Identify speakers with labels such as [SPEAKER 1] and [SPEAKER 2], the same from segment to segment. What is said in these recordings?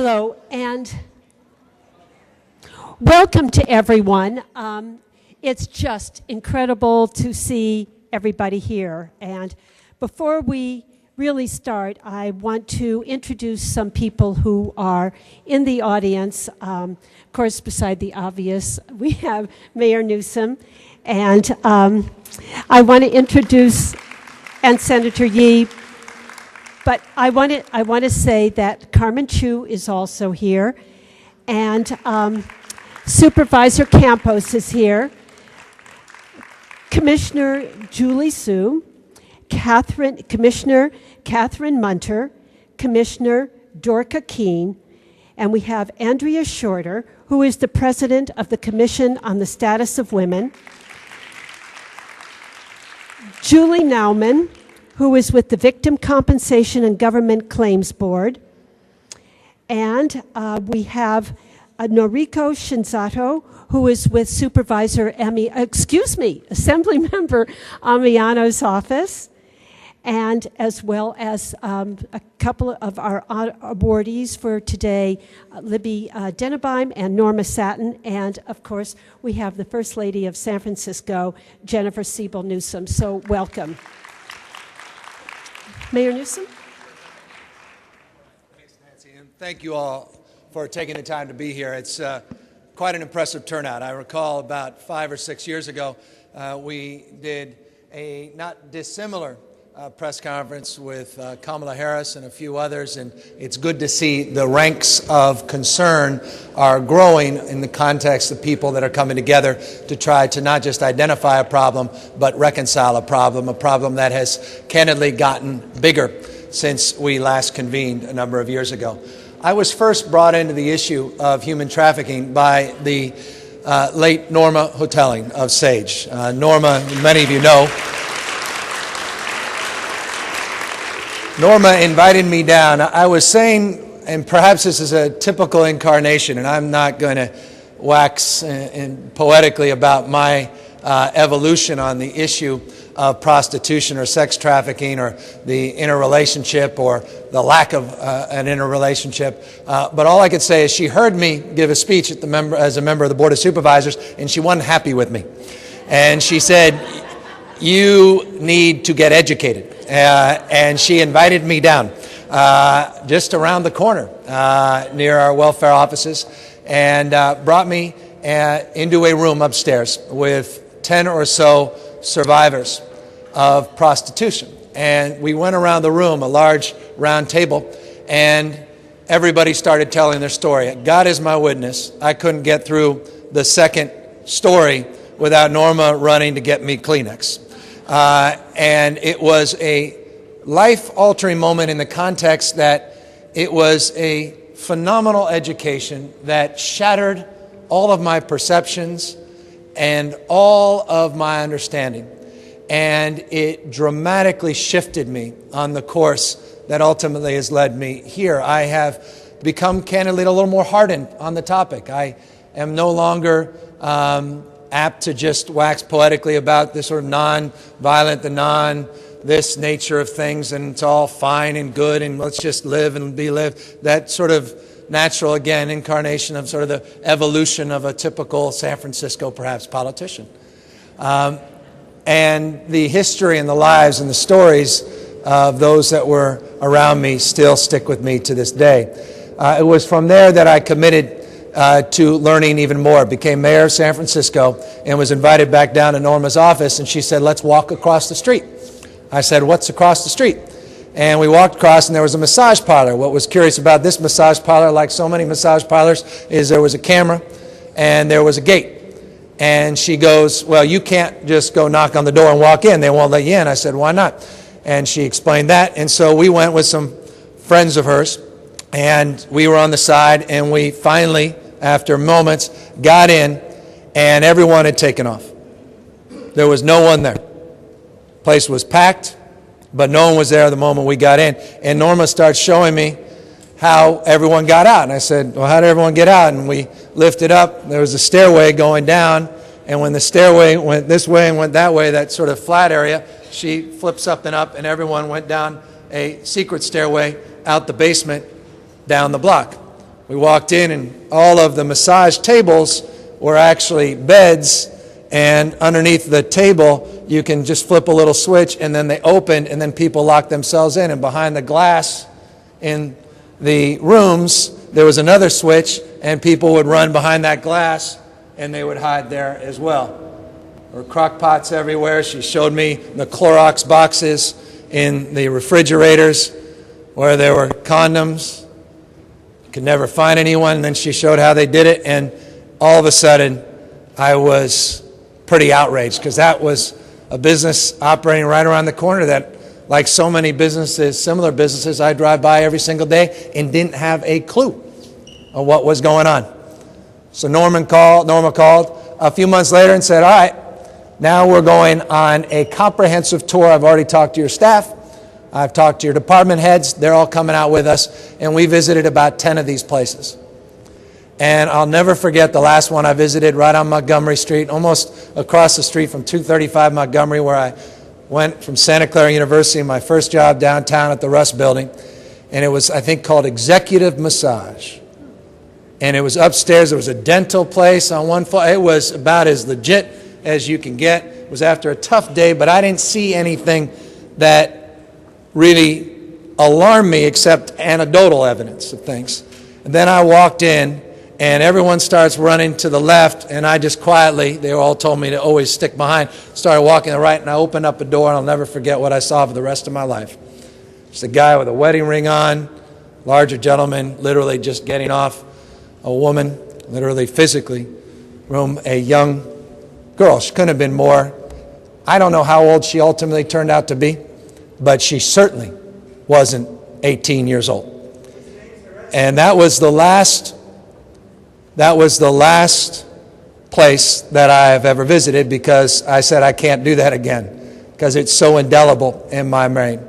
[SPEAKER 1] Hello, and welcome to everyone. It's just incredible to see everybody here. And before we really start, I want to introduce some people who are in the audience. Of course, beside the obvious, we have Mayor Newsom, and I want to introduce, and Senator Yee. But I want to say that Carmen Chu is also here, and Supervisor Campos is here, Commissioner Julie Sue, Commissioner Catherine Munter, Commissioner Dorka Keene, and we have Andrea Shorter, who is the President of the Commission on the Status of Women, Julie Nauman, who is with the Victim Compensation and Government Claims Board. And we have Noriko Shinzato, who is with Supervisor Assemblymember Amiano's office, and as well as a couple of our awardees for today, Libby Dennebaum and Norma Satin, and of course, we have the First Lady of San Francisco, Jennifer Siebel Newsom, so welcome. Mayor Newsom.
[SPEAKER 2] Thanks, Nancy, and thank you all for taking the time to be here. It's quite an impressive turnout. I recall about 5 or 6 years ago, we did a not dissimilar press conference with Kamala Harris and a few others, and it's good to see the ranks of concern are growing in the context of people that are coming together to try to not just identify a problem, but reconcile a problem that has candidly gotten bigger since we last convened a number of years ago. I was first brought into the issue of human trafficking by the late Norma Hotelling of Sage. Norma, many of you know, Norma invited me down. I was saying, and perhaps this is a typical incarnation, and I'm not going to wax poetically about my evolution on the issue of prostitution or sex trafficking or the interrelationship or the lack of an interrelationship. But all I could say is she heard me give a speech at as a member of the Board of Supervisors, and she wasn't happy with me. And she said, "You need to get educated." And she invited me down just around the corner near our welfare offices and brought me into a room upstairs with 10 or so survivors of prostitution. And we went around the room, a large round table, and everybody started telling their story. God is my witness. I couldn't get through the second story without Norma running to get me Kleenex. And it was a life-altering moment in the context that it was a phenomenal education that shattered all of my perceptions and all of my understanding. And it dramatically shifted me on the course that ultimately has led me here. I have become candidly a little more hardened on the topic. I am no longer apt to just wax poetically about this sort of non-violent, this nature of things, and it's all fine and good, and let's just live and be lived. That sort of natural, again, incarnation of sort of the evolution of a typical San Francisco, perhaps, politician. And the history and the lives and the stories of those that were around me still stick with me to this day. It was from there that I committed to learning even more. Became mayor of San Francisco and was invited back down to Norma's office, and she said, "Let's walk across the street." I said, "What's across the street?" And we walked across, and there was a massage parlor. What was curious about this massage parlor, like so many massage parlors, is there was a camera and there was a gate. And she goes, "Well, you can't just go knock on the door and walk in. They won't let you in." I said, "Why not?" And she explained that. And so we went with some friends of hers, and we were on the side, and we finally, after moments, got in, and everyone had taken off. There was no one there. The place was packed, but no one was there the moment we got in. And Norma starts showing me how everyone got out. And I said, "Well, how did everyone get out?" And we lifted up. There was a stairway going down, and when the stairway went this way and went that way, that sort of flat area, she flipped something up, and everyone went down a secret stairway out the basement, down the block. We walked in, and all of the massage tables were actually beds, and underneath the table, you can just flip a little switch, and then they opened, and then people locked themselves in. And behind the glass in the rooms, there was another switch, and people would run behind that glass, and they would hide there as well. There were crock pots everywhere. She showed me the Clorox boxes in the refrigerators where there were condoms. You could never find anyone. And then she showed how they did it, and all of a sudden, I was pretty outraged, because that was a business operating right around the corner that, like so many businesses, similar businesses, I drive by every single day and didn't have a clue of what was going on. So Norma called a few months later and said, all right, now we're going on a comprehensive tour. I've already talked to your staff. I've talked to your department heads. They're all coming out with us, and we visited about 10 of these places. And I'll never forget the last one I visited, right on Montgomery Street, almost across the street from 235 Montgomery, where I went from Santa Clara University, my first job downtown at the Russ Building. And it was, I think, called Executive Massage. And it was upstairs. There was a dental place on one floor. It was about as legit as you can get. It was after a tough day, but I didn't see anything that really alarmed me except anecdotal evidence of things. And then I walked in, and everyone starts running to the left, and I just quietly, they all told me to always stick behind, started walking to the right, and I opened up a door, and I'll never forget what I saw for the rest of my life. Just a guy with a wedding ring on, larger gentleman, literally just getting off, a woman, literally physically, a young girl. She couldn't have been more. I don't know how old she ultimately turned out to be, but she certainly wasn't 18 years old. And that was the last place that I have ever visited, because I said I can't do that again, because it's so indelible in my brain.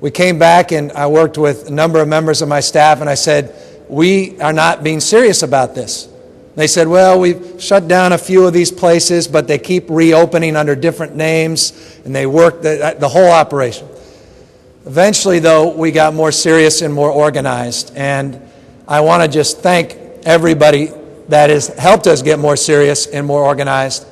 [SPEAKER 2] We came back, and I worked with a number of members of my staff, and I said, we are not being serious about this. They said, well, we've shut down a few of these places, but they keep reopening under different names, and they work the whole operation. Eventually, though, we got more serious and more organized, and I want to just thank everybody that has helped us get more serious and more organized,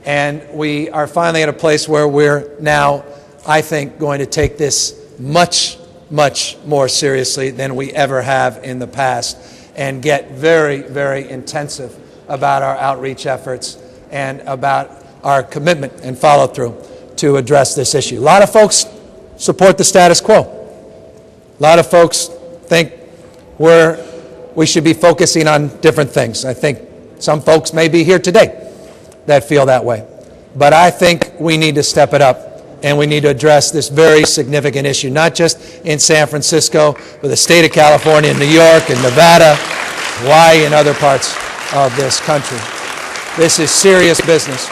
[SPEAKER 2] and we are finally at a place where we're now, I think, going to take this much, much more seriously than we ever have in the past, and get very, very intensive about our outreach efforts and about our commitment and follow-through to address this issue. A lot of folks support the status quo. A lot of folks think we should be focusing on different things. I think some folks may be here today that feel that way. But I think we need to step it up, and we need to address this very significant issue, not just in San Francisco, but the state of California, New York, and Nevada, Hawaii, and other parts of this country. This is serious business.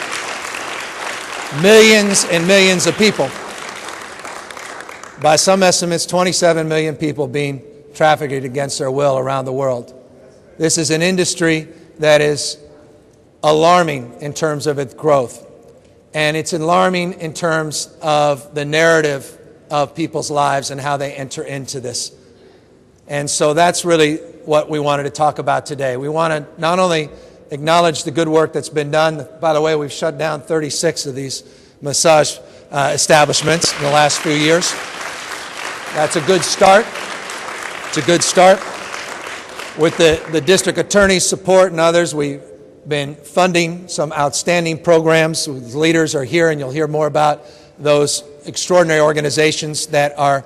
[SPEAKER 2] Millions and millions of people, by some estimates, 27 million people being trafficked against their will around the world. This is an industry that is alarming in terms of its growth. And it's alarming in terms of the narrative of people's lives and how they enter into this. And so that's really what we wanted to talk about today. We want to not only acknowledge the good work that's been done. By the way, we've shut down 36 of these massage establishments in the last few years. That's a good start. It's a good start. With the district attorney's support and others, we've been funding some outstanding programs. The leaders are here, and you'll hear more about those extraordinary organizations that are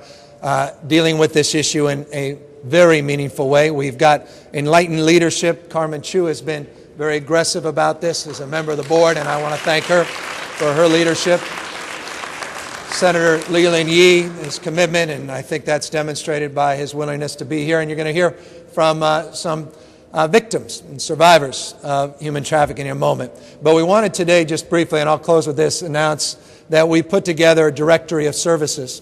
[SPEAKER 2] dealing with this issue in a very meaningful way. We've got enlightened leadership. Carmen Chu has been very aggressive about this as a member of the board, and I want to thank her for her leadership. Senator Leland Yee, his commitment, and I think that's demonstrated by his willingness to be here. And you're going to hear from some victims and survivors of human trafficking in a moment. But we wanted today, just briefly, and I'll close with this, announce that we put together a directory of services,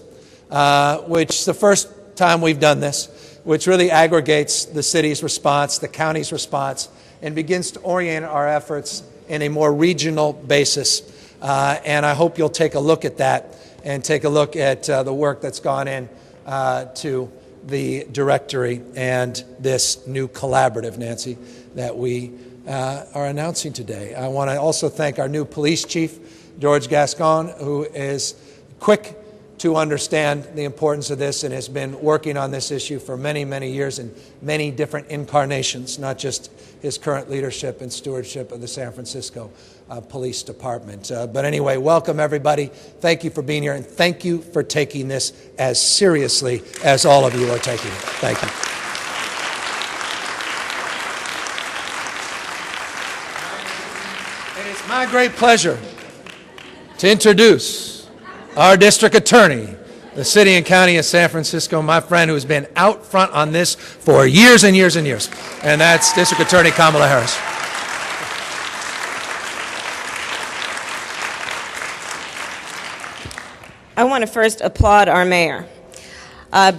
[SPEAKER 2] which is the first time we've done this, which really aggregates the city's response, the county's response, and begins to orient our efforts in a more regional basis. And I hope you'll take a look at that and take a look at the work that's gone in to the directory and this new collaborative, Nancy, that we are announcing today. I want to also thank our new police chief, George Gascon, who is quick to understand the importance of this and has been working on this issue for many, many years in many different incarnations, not just his current leadership and stewardship of the San Francisco Police Department. But anyway, welcome everybody. Thank you for being here, and thank you for taking this as seriously as all of you are taking it. Thank you. And it's my great pleasure to introduce our district attorney, the city and county of San Francisco, my friend who has been out front on this for years and years and years, and that's District Attorney Kamala Harris.
[SPEAKER 3] I want to first applaud our mayor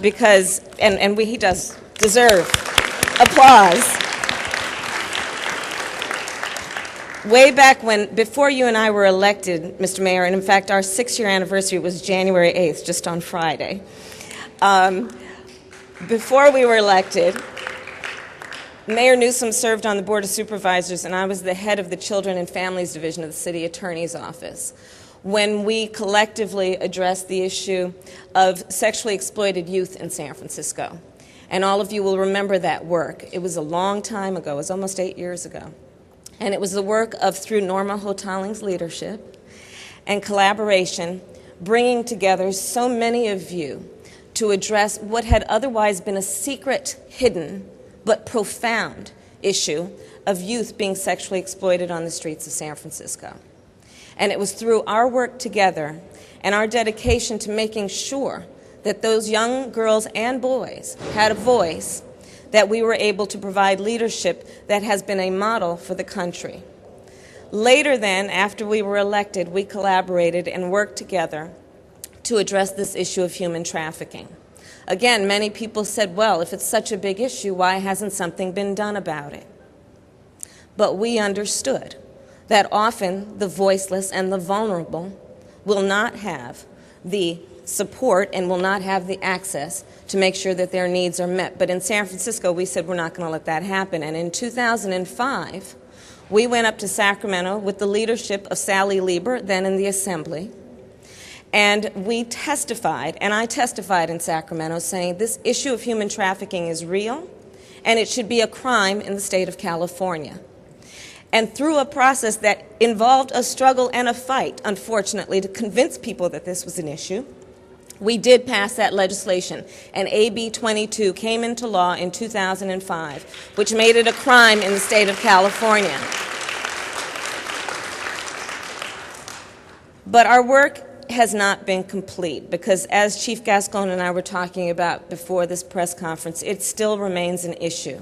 [SPEAKER 3] because, he does deserve applause. Way back when, before you and I were elected, Mr. Mayor, and in fact our 6-year anniversary was January 8th, just on Friday. Before we were elected, Mayor Newsom served on the Board of Supervisors, and I was the head of the Children and Families Division of the City Attorney's Office, when we collectively addressed the issue of sexually exploited youth in San Francisco. And all of you will remember that work. It was a long time ago. It was almost 8 years ago. And it was the work of, through Norma Hotaling's leadership and collaboration, bringing together so many of you to address what had otherwise been a secret, hidden, but profound issue of youth being sexually exploited on the streets of San Francisco. And it was through our work together and our dedication to making sure that those young girls and boys had a voice that we were able to provide leadership that has been a model for the country. Later then, after we were elected, we collaborated and worked together to address this issue of human trafficking. Again, many people said, well, if it's such a big issue, why hasn't something been done about it? But we understood that often the voiceless and the vulnerable will not have the support and will not have the access to make sure that their needs are met. But in San Francisco, we said we're not going to let that happen. And in 2005, we went up to Sacramento with the leadership of Sally Lieber, then in the Assembly, and we testified, and I testified in Sacramento, saying this issue of human trafficking is real, and it should be a crime in the state of California. And through a process that involved a struggle and a fight, unfortunately, to convince people that this was an issue, we did pass that legislation, and AB 22 came into law in 2005, which made it a crime in the state of California. But our work has not been complete, because as Chief Gascon and I were talking about before this press conference, it still remains an issue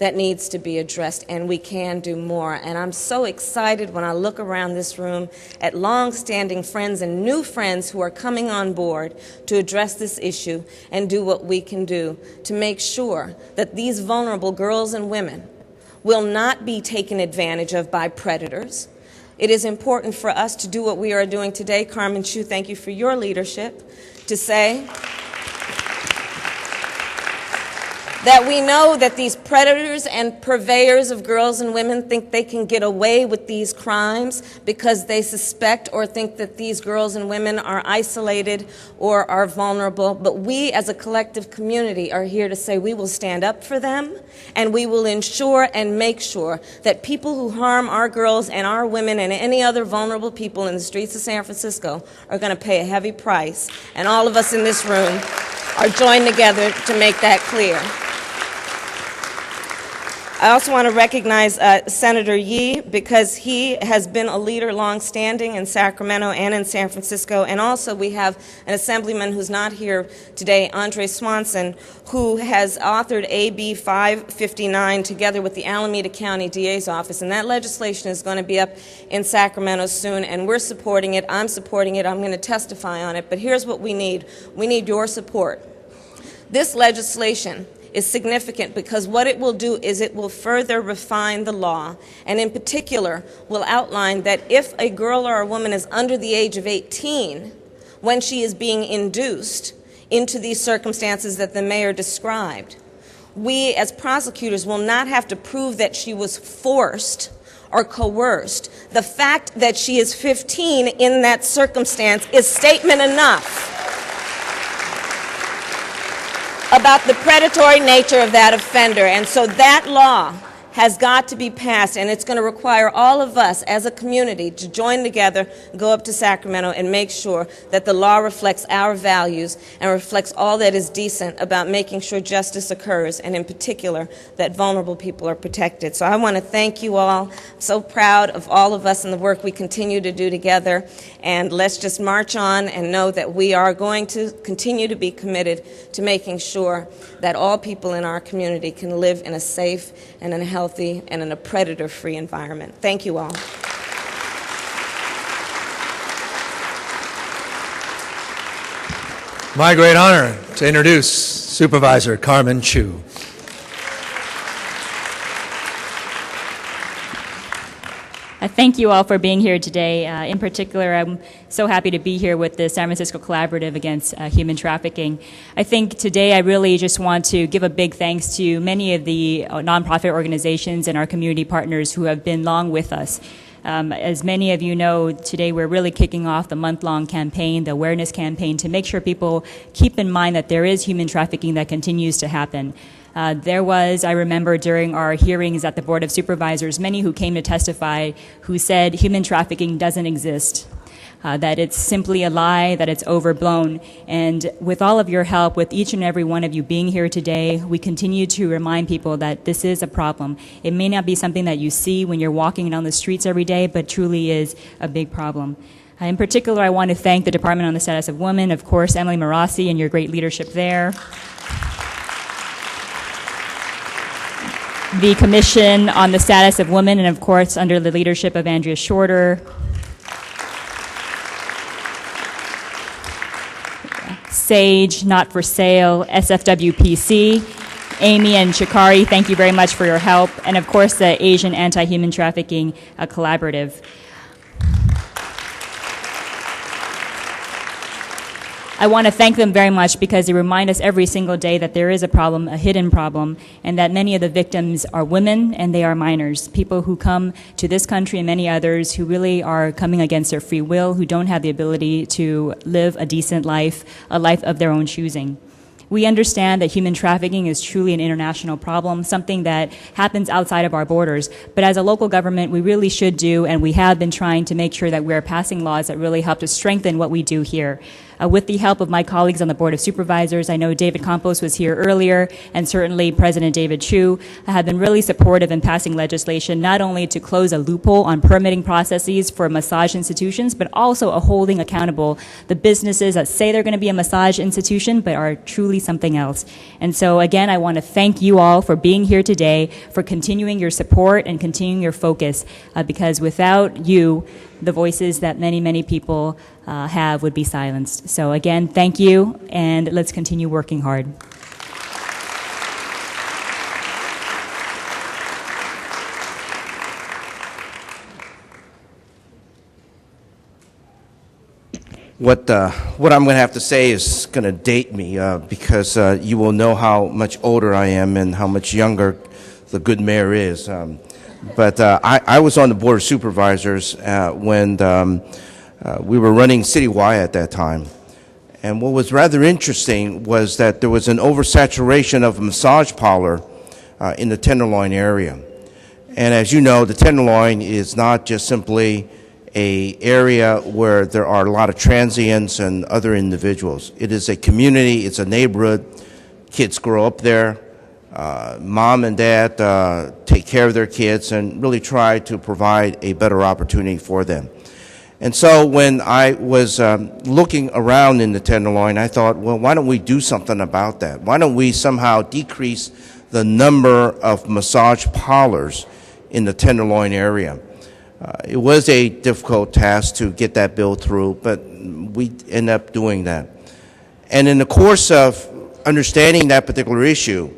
[SPEAKER 3] that needs to be addressed, and we can do more. And I'm so excited when I look around this room at long-standing friends and new friends who are coming on board to address this issue and do what we can do to make sure that these vulnerable girls and women will not be taken advantage of by predators. It is important for us to do what we are doing today. Carmen Chu, thank you for your leadership, to say that we know that these predators and purveyors of girls and women think they can get away with these crimes because they suspect or think that these girls and women are isolated or are vulnerable. But we as a collective community are here to say we will stand up for them, and we will ensure and make sure that people who harm our girls and our women and any other vulnerable people in the streets of San Francisco are going to pay a heavy price. And all of us in this room are joined together to make that clear. I also want to recognize Senator Yee, because he has been a leader long-standing in Sacramento and in San Francisco. And also we have an assemblyman who's not here today, Andre Swanson, who has authored AB 559 together with the Alameda County DA's office. And that legislation is going to be up in Sacramento soon, and we're supporting it. I'm supporting it. I'm going to testify on it. But here's what we need. We need your support. This legislation is significant because what it will do is it will further refine the law, and in particular will outline that if a girl or a woman is under the age of 18 when she is being induced into these circumstances that the mayor described. We, as prosecutors, will not have to prove that she was forced or coerced. The fact that she is 15 in that circumstance is statement enough about the predatory nature of that offender. And so that law has got to be passed, and it's going to require all of us as a community to join together, go up to Sacramento, and make sure that the law reflects our values and reflects all that is decent about making sure justice occurs, and in particular, that vulnerable people are protected. So I want to thank you all. I'm so proud of all of us and the work we continue to do together, and let's just march on and know that we are going to continue to be committed to making sure that all people in our community can live in a safe and in a healthy and in a predator-free environment. Thank you all.
[SPEAKER 2] My great honor to introduce Supervisor Carmen Chu.
[SPEAKER 4] Thank you all for being here today. In particular, I'm so happy to be here with the San Francisco Collaborative Against Human Trafficking. I think today I really just want to give a big thanks to many of the nonprofit organizations and our community partners who have been long with us. As many of you know, today we're really kicking off the month-long campaign, the awareness campaign, to make sure people keep in mind that there is human trafficking that continues to happen. There was, I remember during our hearings at the Board of Supervisors, many who came to testify who said human trafficking doesn't exist, that it's simply a lie, that it's overblown. And with all of your help, with each and every one of you being here today, we continue to remind people that this is a problem. It may not be something that you see when you're walking down the streets every day, but truly is a big problem. In particular, I want to thank the Department on the Status of Women, of course, Emily Marassi and your great leadership there. The Commission on the Status of Women, and of course, under the leadership of Andrea Shorter. SAGE, Not for Sale, SFWPC, Amy and Shikari, thank you very much for your help, and of course the Asian Anti-Human Trafficking Collaborative. I want to thank them very much because they remind us every single day that there is a problem, a hidden problem, and that many of the victims are women and they are minors, people who come to this country and many others who really are coming against their free will, who don't have the ability to live a decent life, a life of their own choosing. We understand that human trafficking is truly an international problem, something that happens outside of our borders. But as a local government, we really should do, and we have been trying to make sure that we're passing laws that really help to strengthen what we do here. With the help of my colleagues on the Board of Supervisors, I know David Campos was here earlier, and certainly President David Chu have been really supportive in passing legislation, not only to close a loophole on permitting processes for massage institutions, but also holding accountable the businesses that say they're going to be a massage institution, but are truly something else. And so again, I want to thank you all for being here today, for continuing your support and continuing your focus, because without you, the voices that many, many people have would be silenced. So again, thank you, and let's continue working hard.
[SPEAKER 5] What I'm going to have to say is going to date me because you will know how much older I am and how much younger the good mayor is. But I was on the Board of Supervisors when we were running citywide at that time. And what was rather interesting was that there was an oversaturation of a massage parlor in the Tenderloin area. And as you know, the Tenderloin is not just simply an area where there are a lot of transients and other individuals. It is a community, it's a neighborhood. Kids grow up there. Mom and dad take care of their kids and really try to provide a better opportunity for them. And so when I was looking around in the Tenderloin, I thought, well, why don't we do something about that? Why don't we somehow decrease the number of massage parlors in the Tenderloin area? It was a difficult task to get that bill through, but we ended up doing that. And in the course of understanding that particular issue,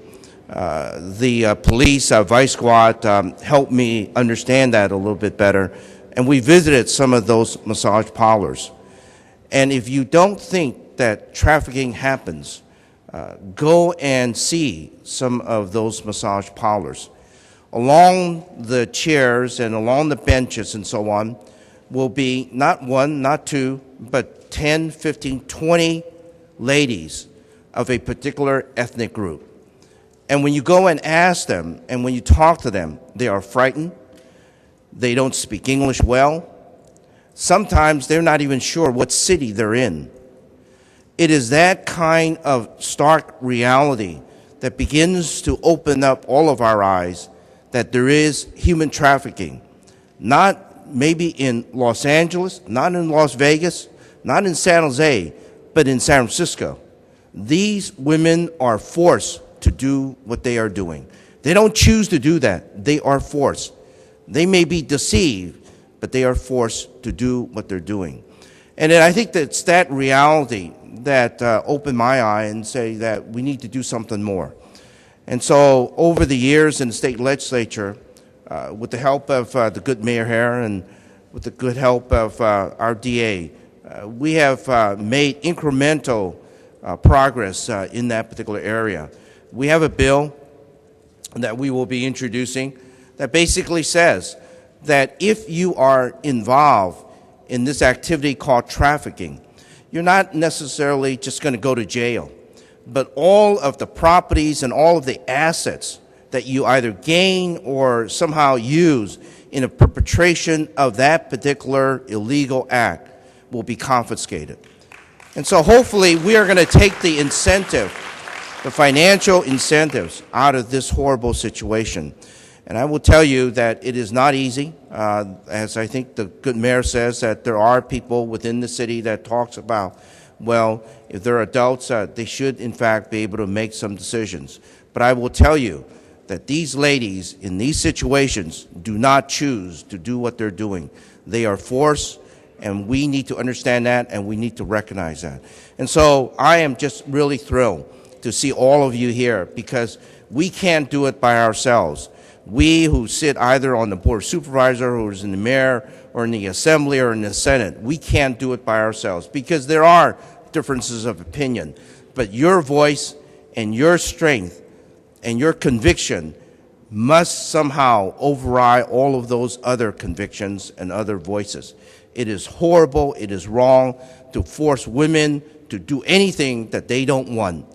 [SPEAKER 5] the police vice squad helped me understand that a little bit better, and we visited some of those massage parlors. And if you don't think that trafficking happens, go and see some of those massage parlors. Along the chairs and along the benches and so on will be not one, not two, but 10, 15, 20 ladies of a particular ethnic group. And when you go and ask them, and when you talk to them, they are frightened. They don't speak English well. Sometimes they're not even sure what city they're in. It is that kind of stark reality that begins to open up all of our eyes that there is human trafficking, not maybe in Los Angeles, not in Las Vegas, not in San Jose, but in San Francisco. These women are forced to do what they are doing. They don't choose to do that. They are forced. They may be deceived, but they are forced to do what they're doing. And I think that it's that reality that opened my eye and say that we need to do something more. And so over the years in the state legislature, with the help of the good mayor here and with the good help of our DA, we have made incremental progress in that particular area. We have a bill that we will be introducing that basically says that if you are involved in this activity called trafficking, you're not necessarily just going to go to jail, but all of the properties and all of the assets that you either gain or somehow use in a perpetration of that particular illegal act will be confiscated. And so hopefully we are going to take the incentive, the financial incentives out of this horrible situation. And I will tell you that it is not easy. As I think the good mayor says, that there are people within the city that talks about, well, if they're adults, they should in fact be able to make some decisions. But I will tell you that these ladies in these situations do not choose to do what they're doing. They are forced, and we need to understand that, and we need to recognize that. And so I am just really thrilled to see all of you here, because we can't do it by ourselves. We who sit either on the Board of Supervisors, or is in the mayor, or in the Assembly, or in the Senate, we can't do it by ourselves, because there are differences of opinion. But your voice and your strength and your conviction must somehow override all of those other convictions and other voices. It is horrible, it is wrong to force women to do anything that they don't want.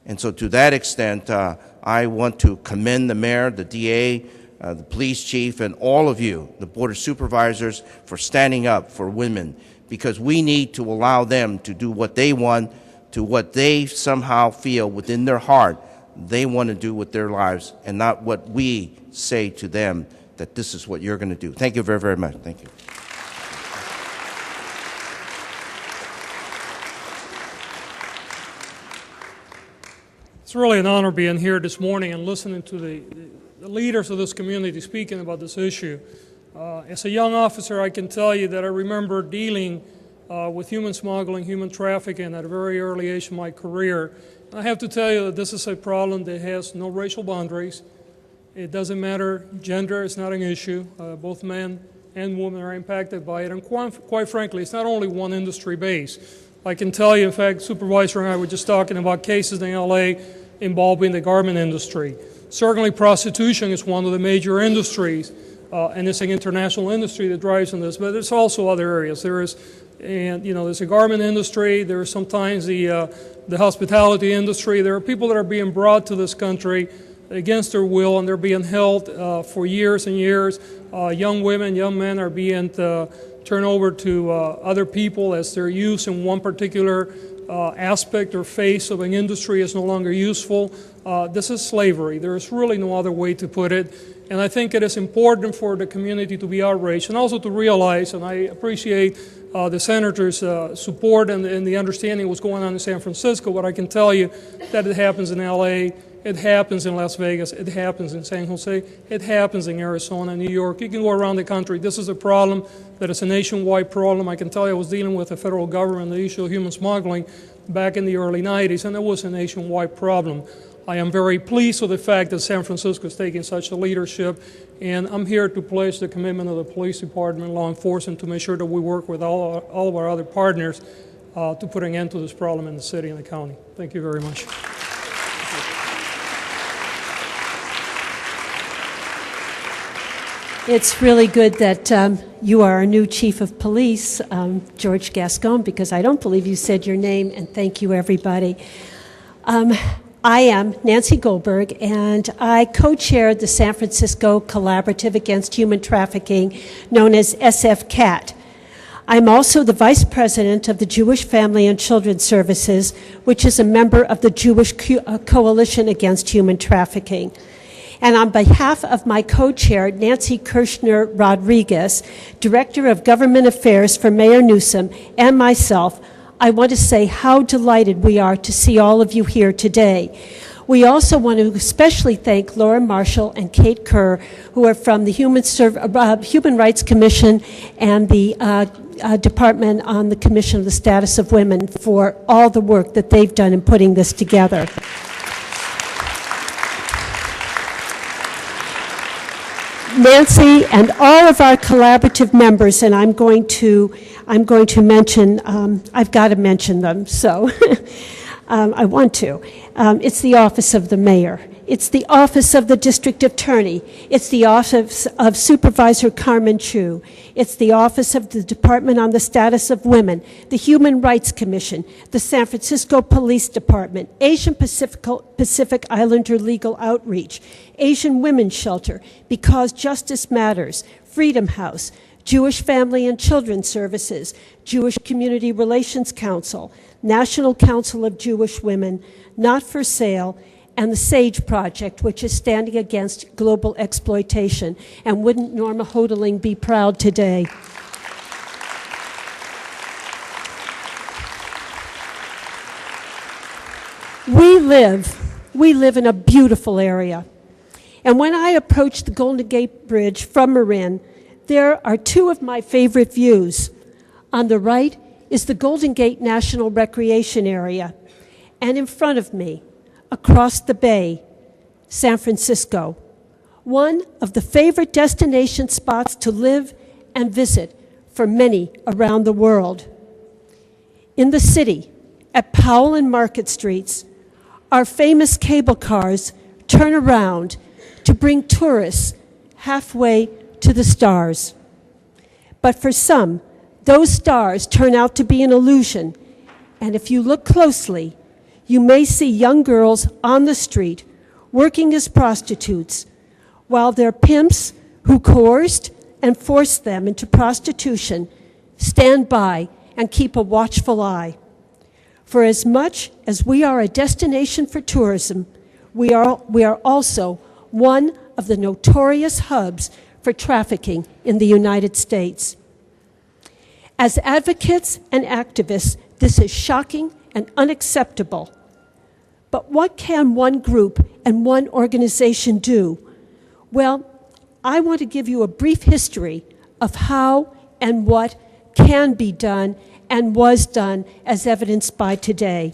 [SPEAKER 5] And so to that extent, I want to commend the mayor, the DA, the police chief, and all of you, the Board of Supervisors, for standing up for women, because we need to allow them to do what they want, to what they somehow feel within their heart they want to do with their lives, and not what we say to them that this is what you're going to do. Thank you very, very much. Thank you.
[SPEAKER 6] It's really an honor being here this morning and listening to the leaders of this community speaking about this issue. As a young officer, I can tell you that I remember dealing with human smuggling, human trafficking at a very early age in my career. I have to tell you that this is a problem that has no racial boundaries. It doesn't matter, gender is not an issue. Both men and women are impacted by it, and quite frankly, it's not only one industry base. I can tell you, in fact, Supervisor and I were just talking about cases in LA involving the garment industry. Certainly prostitution is one of the major industries, and it's an international industry that drives on this, but there's also other areas. There's a garment industry, there's sometimes the hospitality industry. There are people that are being brought to this country against their will, and they're being held for years and years. Young women, young men are being turned over to other people as their use in one particular aspect or phase of an industry is no longer useful. This is slavery. There is really no other way to put it. And I think it is important for the community to be outraged and also to realize, and I appreciate the Senator's support and the understanding of what's going on in San Francisco, but I can tell you that it happens in LA, it happens in Las Vegas, it happens in San Jose, it happens in Arizona, New York. You can go around the country. This is a problem that is a nationwide problem. I can tell you I was dealing with the federal government, the issue of human smuggling back in the early 90s, and it was a nationwide problem. I am very pleased with the fact that San Francisco is taking such a leadership, and I'm here to pledge the commitment of the police department, law enforcement, to make sure that we work with all of our other partners to put an end to this problem in the city and the county. Thank you very much.
[SPEAKER 1] It's really good that you are our new chief of police, George Gascon, because I don't believe you said your name, and thank you, everybody. I am Nancy Goldberg, and I co-chaired the San Francisco Collaborative Against Human Trafficking, known as SF-CAT. I'm also the vice president of the Jewish Family and Children's Services, which is a member of the Jewish Coalition Against Human Trafficking. And on behalf of my co-chair, Nancy Kirshner Rodriguez, Director of Government Affairs for Mayor Newsom, and myself, I want to say how delighted we are to see all of you here today. We also want to especially thank Laura Marshall and Kate Kerr, who are from the Human Rights Commission and the Department on the Commission of the Status of Women, for all the work that they've done in putting this together. Nancy and all of our collaborative members, and I'm going to mention, I've got to mention them, so I want to. It's the Office of the Mayor. It's the Office of the District Attorney. It's the Office of Supervisor Carmen Chu. It's the Office of the Department on the Status of Women, the Human Rights Commission, the San Francisco Police Department, Asian Pacific Islander Legal Outreach, Asian Women's Shelter, Because Justice Matters, Freedom House, Jewish Family and Children's Services, Jewish Community Relations Council, National Council of Jewish Women, Not for Sale, and the SAGE Project, which is standing against global exploitation. And wouldn't Norma Hodeling be proud today? We live in a beautiful area. And when I approach the Golden Gate Bridge from Marin, there are two of my favorite views. On the right is the Golden Gate National Recreation Area, and in front of me, across the bay, San Francisco, one of the favorite destination spots to live and visit for many around the world. In the city, at Powell and Market Streets, our famous cable cars turn around to bring tourists halfway to the stars. But for some, those stars turn out to be an illusion, and if you look closely, you may see young girls on the street working as prostitutes, while their pimps, who coerced and forced them into prostitution, stand by and keep a watchful eye. For as much as we are a destination for tourism, we are also one of the notorious hubs for trafficking in the United States. As advocates and activists, this is shocking and unacceptable. But what can one group and one organization do? Well, I want to give you a brief history of how and what can be done and was done, as evidenced by today.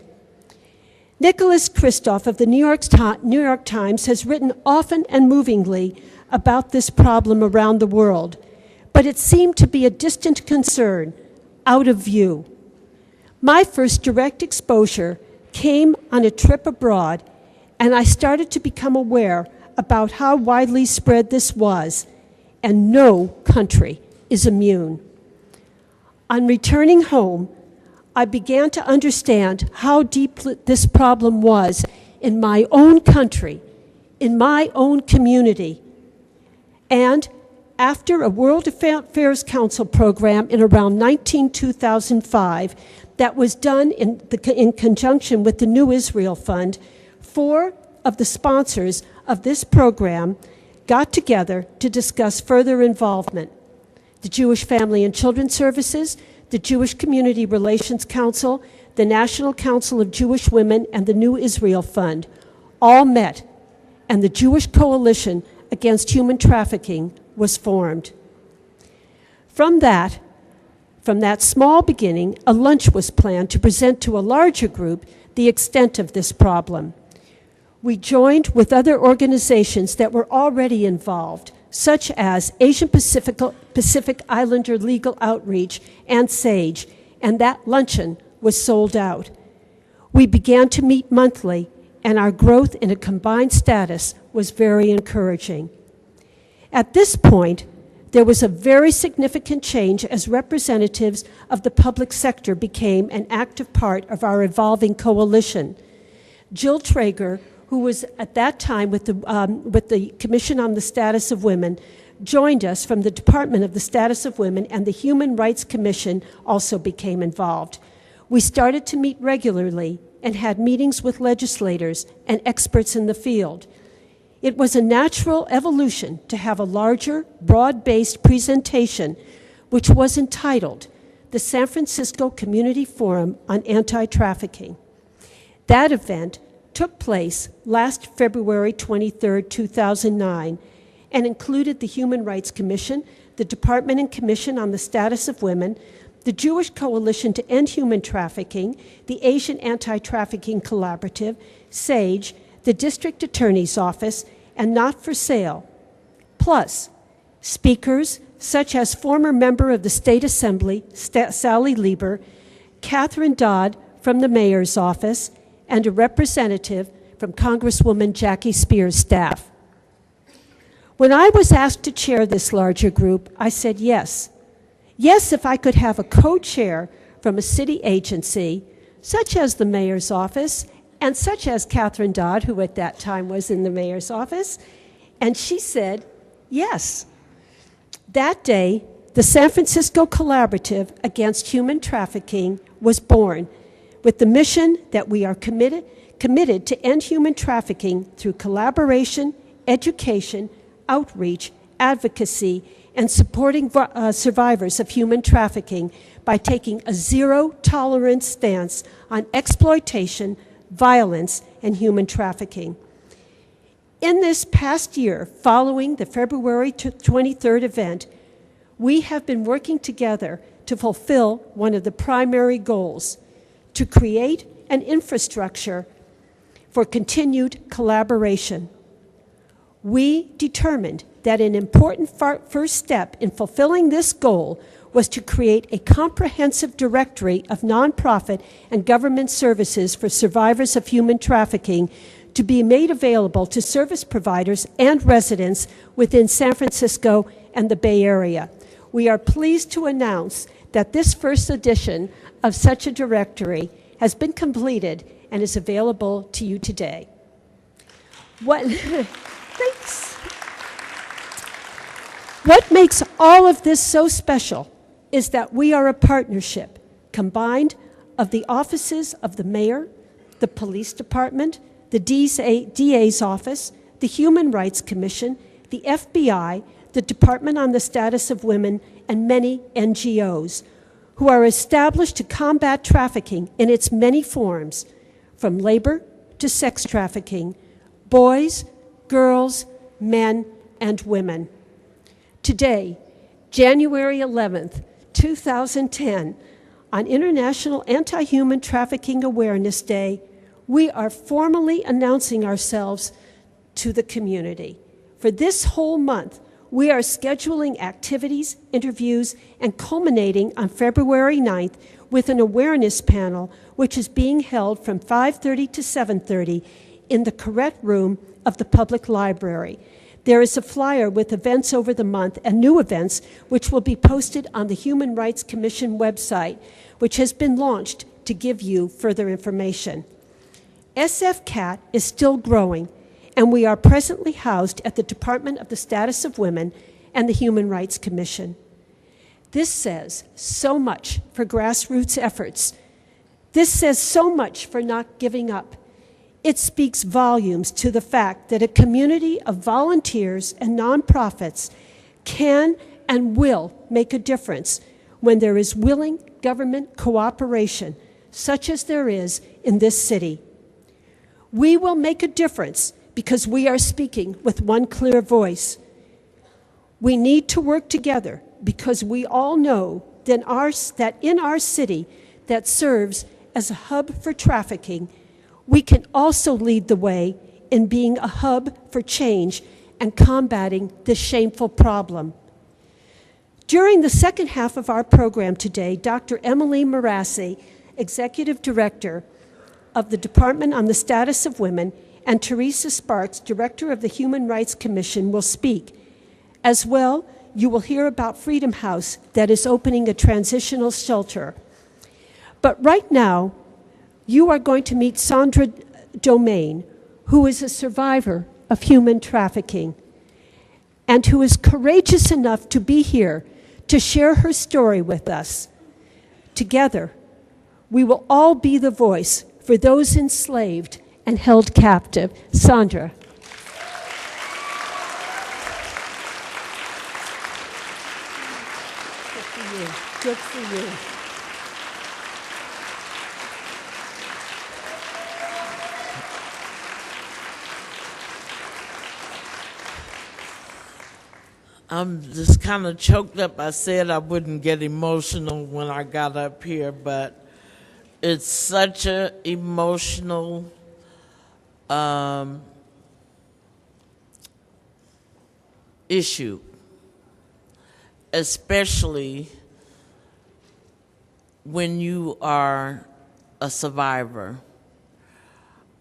[SPEAKER 1] Nicholas Kristof of the New York Times has written often and movingly about this problem around the world, but it seemed to be a distant concern, out of view. My first direct exposure came on a trip abroad, and I started to become aware about how widely spread this was, and no country is immune. On returning home, I began to understand how deep this problem was in my own country, in my own community. And after a World Affairs Council program in around 2005 that was done in conjunction with the New Israel Fund, 4 of the sponsors of this program got together to discuss further involvement. The Jewish Family and Children's Services, the Jewish Community Relations Council, the National Council of Jewish Women, and the New Israel Fund all met, and the Jewish Coalition Against Human Trafficking was formed. From that small beginning, a lunch was planned to present to a larger group the extent of this problem. We joined with other organizations that were already involved, such as Asian Pacific Islander Legal Outreach and SAGE, and that luncheon was sold out. We began to meet monthly, and our growth in a combined status was very encouraging. At this point, there was a very significant change as representatives of the public sector became an active part of our evolving coalition. Jill Traeger, who was at that time with the Commission on the Status of Women, joined us from the Department of the Status of Women, and the Human Rights Commission also became involved. We started to meet regularly and had meetings with legislators and experts in the field. It was a natural evolution to have a larger, broad-based presentation, which was entitled the San Francisco Community Forum on Anti-Trafficking. That event took place last February 23, 2009, and included the Human Rights Commission, the Department and Commission on the Status of Women, the Jewish Coalition to End Human Trafficking, the Asian Anti-Trafficking Collaborative, SAGE, the District Attorney's Office, and Not for Sale, plus speakers such as former member of the State Assembly, Sally Lieber, Catherine Dodd from the Mayor's Office, and a representative from Congresswoman Jackie Spears' staff. When I was asked to chair this larger group, I said yes. Yes, if I could have a co-chair from a city agency, such as the Mayor's Office, and such as Catherine Dodd, who at that time was in the Mayor's Office, and she said yes. That day, the San Francisco Collaborative Against Human Trafficking was born, with the mission that we are committed to end human trafficking through collaboration, education, outreach, advocacy, and supporting survivors of human trafficking by taking a zero-tolerance stance on exploitation, violence, and human trafficking. In this past year, following the February 23rd event, we have been working together to fulfill one of the primary goals: to create an infrastructure for continued collaboration. We determined that an important first step in fulfilling this goal was to create a comprehensive directory of nonprofit and government services for survivors of human trafficking to be made available to service providers and residents within San Francisco and the Bay Area. We are pleased to announce that this first edition of such a directory has been completed and is available to you today. Thanks. What makes all of this so special is that we are a partnership combined of the offices of the mayor, the police department, the DA's office, the Human Rights Commission, the FBI, the Department on the Status of Women, and many NGOs who are established to combat trafficking in its many forms, from labor to sex trafficking, boys, girls, men, and women. Today, January 11th, 2010, on International Anti-Human Trafficking Awareness Day, we are formally announcing ourselves to the community. For this whole month, we are scheduling activities, interviews, and culminating on February 9th with an awareness panel, which is being held from 5:30 to 7:30 in the Correct Room of the Public Library. There is a flyer with events over the month and new events, which will be posted on the Human Rights Commission website, which has been launched to give you further information. SFCAT is still growing, and we are presently housed at the Department of the Status of Women and the Human Rights Commission. This says so much for grassroots efforts. This says so much for not giving up. It speaks volumes to the fact that a community of volunteers and nonprofits can and will make a difference when there is willing government cooperation, such as there is in this city. We will make a difference because we are speaking with one clear voice. We need to work together because we all know that in our city that serves as a hub for trafficking, we can also lead the way in being a hub for change and combating this shameful problem. During the second half of our program today, Dr. Emily Marassi, Executive Director of the Department on the Status of Women, and Teresa Sparks, Director of the Human Rights Commission, will speak. As well, you will hear about Freedom House that is opening a transitional shelter. But right now, you are going to meet Sandra Domain, who is a survivor of human trafficking and who is courageous enough to be here to share her story with us. Together, we will all be the voice for those enslaved and held captive. Sandra. Good for you. Good for you.
[SPEAKER 7] I'm just kind of choked up. I said I wouldn't get emotional when I got up here, but it's such an emotional issue, especially when you are a survivor.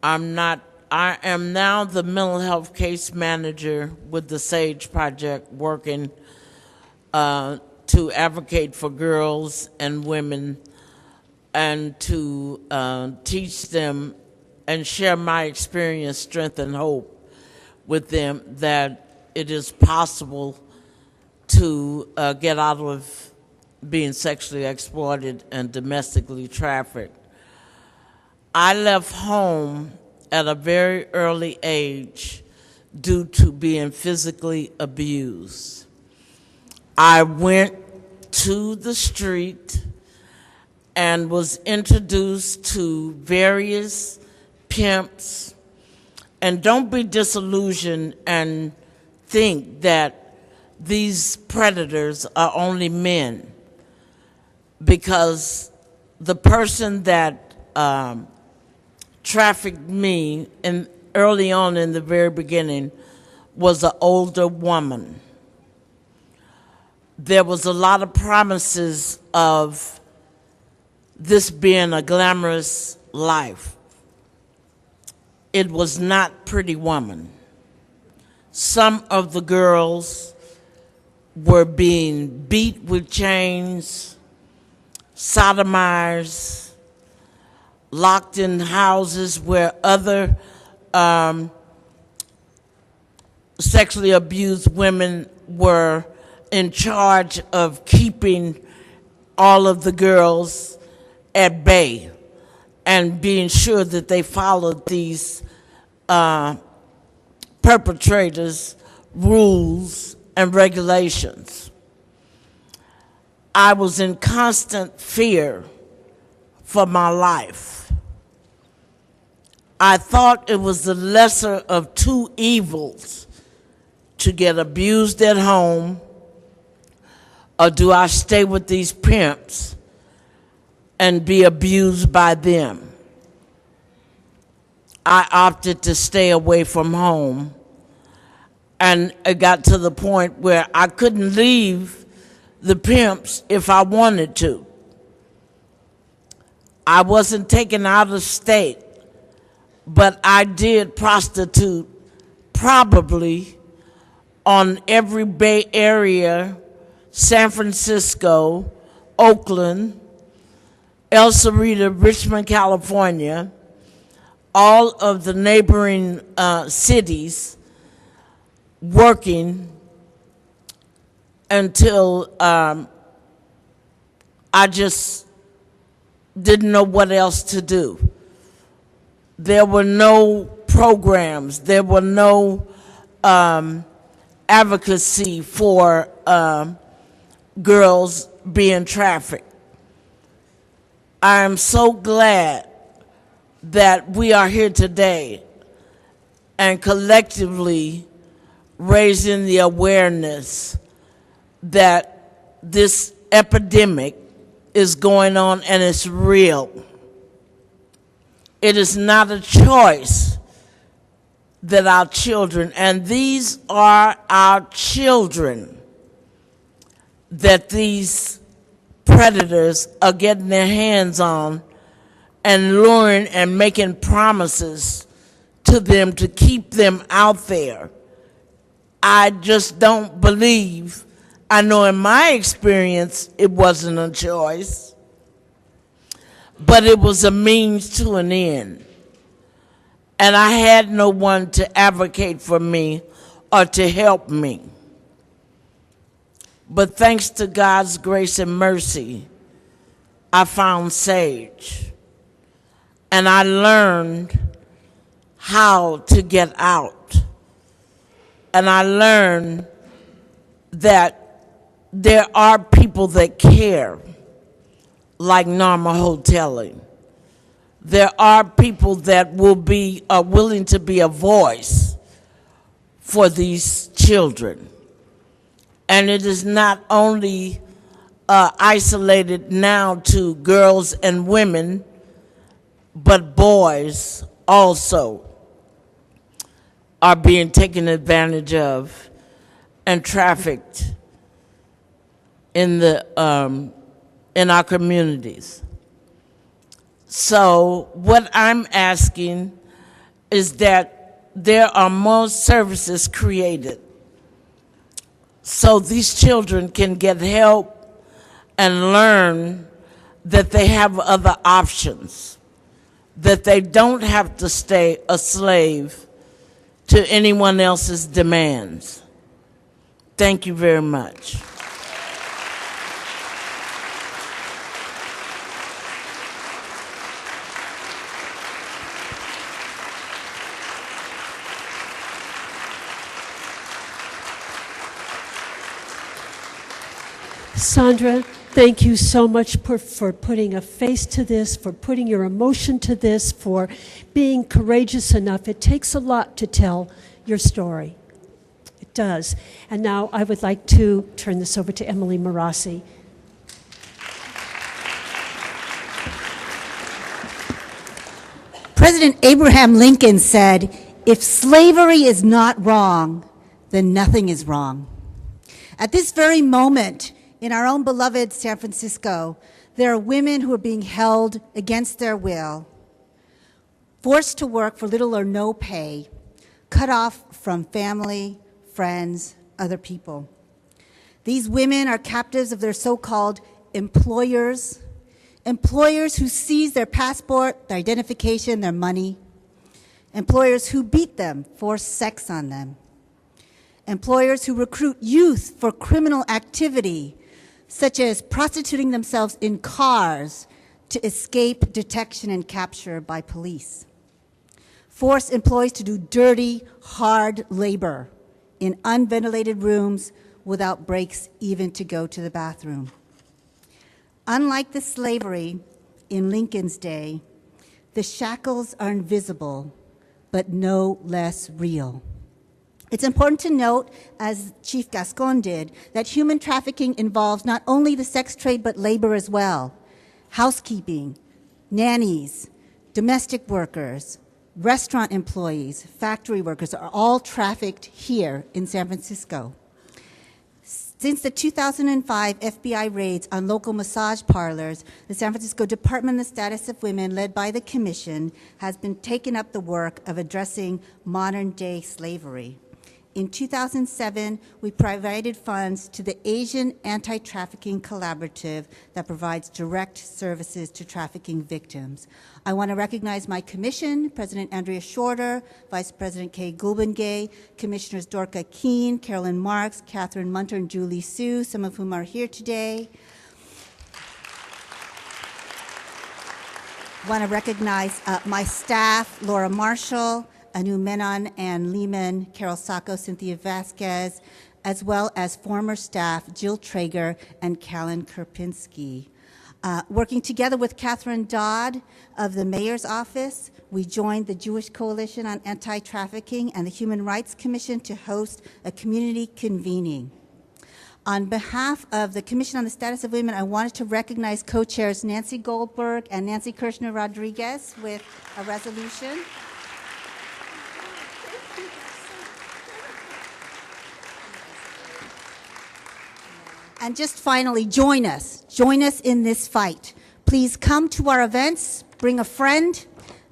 [SPEAKER 7] I am now the mental health case manager with the SAGE Project, working to advocate for girls and women and to teach them and share my experience, strength, and hope with them that it is possible to get out of being sexually exploited and domestically trafficked. I left home at a very early age due to being physically abused. I went to the street and was introduced to various pimps. And don't be disillusioned and think that these predators are only men, because the person that trafficked me early on in the very beginning was an older woman. There was a lot of promises of this being a glamorous life. It was not Pretty Woman. Some of the girls were being beat with chains, sodomized, locked in houses where other sexually abused women were in charge of keeping all of the girls at bay and being sure that they followed these perpetrators' rules and regulations. I was in constant fear for my life. I thought it was the lesser of two evils to get abused at home, or do I stay with these pimps and be abused by them? I opted to stay away from home, and it got to the point where I couldn't leave the pimps if I wanted to. I wasn't taken out of state, but I did prostitute probably on every Bay Area, San Francisco, Oakland, El Cerrito, Richmond, California, all of the neighboring cities, working until I just didn't know what else to do. There were no programs. There were no advocacy for girls being trafficked. I am so glad that we are here today and collectively raising the awareness that this epidemic is going on and it's real. It is not a choice that our children, and these are our children, that these predators are getting their hands on and luring and making promises to them to keep them out there. I just don't believe, I know in my experience it wasn't a choice, but it was a means to an end. And I had no one to advocate for me or to help me. But thanks to God's grace and mercy, I found Sage. And I learned how to get out. And I learned that there are people that care, like Norma Hotelling. There are people that will be willing to be a voice for these children. And it is not only isolated now to girls and women, but boys also are being taken advantage of and trafficked in our communities. So what I'm asking is that there are more services created so these children can get help and learn that they have other options, that they don't have to stay a slave to anyone else's demands. Thank you very much.
[SPEAKER 1] Sandra, thank you so much for putting a face to this, for putting your emotion to this, for being courageous enough. It takes a lot to tell your story. It does. And now I would like to turn this over to Emily Marassi.
[SPEAKER 8] President Abraham Lincoln said, "If slavery is not wrong, then nothing is wrong." At this very moment, in our own beloved San Francisco, there are women who are being held against their will, forced to work for little or no pay, cut off from family, friends, other people. These women are captives of their so-called employers who seize their passport, their identification, their money, employers who beat them, force sex on them, employers who recruit youth for criminal activity, such as prostituting themselves in cars to escape detection and capture by police. Force employees to do dirty, hard labor in unventilated rooms without breaks even to go to the bathroom. Unlike the slavery in Lincoln's day, the shackles are invisible, but no less real. It's important to note, as Chief Gascon did, that human trafficking involves not only the sex trade, but labor as well. Housekeeping, nannies, domestic workers, restaurant employees, factory workers are all trafficked here in San Francisco. Since the 2005 FBI raids on local massage parlors, the San Francisco Department of the Status of Women, led by the Commission, has been taking up the work of addressing modern-day slavery. In 2007, we provided funds to the Asian Anti-Trafficking Collaborative that provides direct services to trafficking victims. I want to recognize my commission, President Andrea Shorter, Vice President Kay Gulbengay, Commissioners Dorca Keene, Carolyn Marks, Catherine Munter, and Julie Sue, some of whom are here today. I want to recognize my staff, Laura Marshall, Anu Menon, Ann Lehman, Carol Sacco, Cynthia Vasquez, as well as former staff Jill Traeger and Callan Kerpinski. Working together with Catherine Dodd of the Mayor's Office, we joined the Jewish Coalition on Anti-Trafficking and the Human Rights Commission to host a community convening. On behalf of the Commission on the Status of Women, I wanted to recognize co-chairs Nancy Goldberg and Nancy Kirshner-Rodriguez with a resolution. And just finally, join us in this fight. Please come to our events, bring a friend.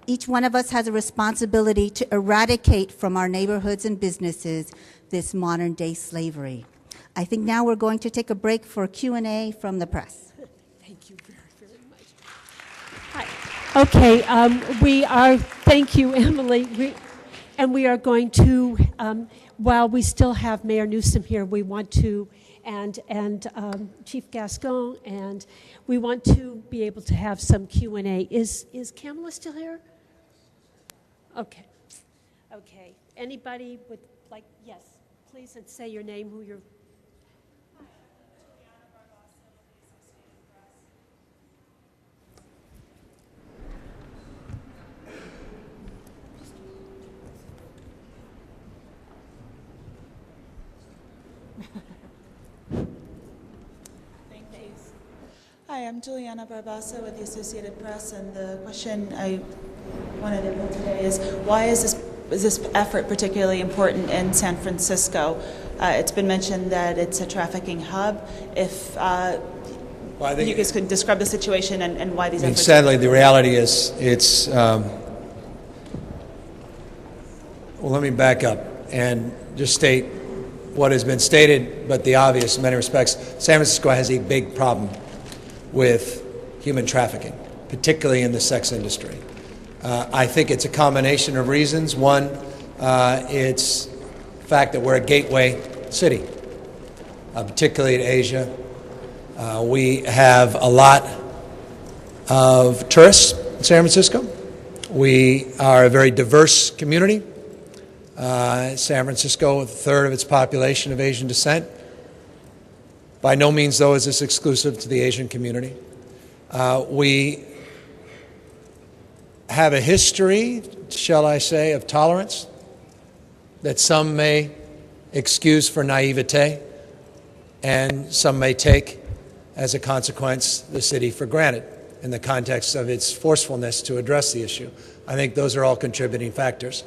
[SPEAKER 8] Each one of us has a responsibility to eradicate from our neighborhoods and businesses this modern-day slavery. I think now we're going to take a break for Q&A from the press.
[SPEAKER 1] Thank you very, very much. Hi. Okay, thank you, Emily. We are going to, while we still have Mayor Newsom here, we want to, and Chief Gascon, and we want to be able to have some Q&A. Is Kamala still here? Okay. Okay. Anybody would like, yes, please, and say your name, who you're.
[SPEAKER 9] Hi, I'm Juliana Barbassa with the Associated Press, and the question I wanted to put today is, why is this effort particularly important in San Francisco? It's been mentioned that it's a trafficking hub. If you guys could describe the situation and why these efforts...
[SPEAKER 2] Sadly, the reality is it's... well, let me back up and just state what has been stated, but the obvious in many respects. San Francisco has a big problem with human trafficking, particularly in the sex industry. I think it's a combination of reasons. One, it's the fact that we're a gateway city, particularly in Asia. We have a lot of tourists in San Francisco. We are a very diverse community. San Francisco, a third of its population of Asian descent. By no means, though, is this exclusive to the Asian community. We have a history, shall I say, of tolerance that some may excuse for naivete and some may take, as a consequence, the city for granted in the context of its forcefulness to address the issue. I think those are all contributing factors.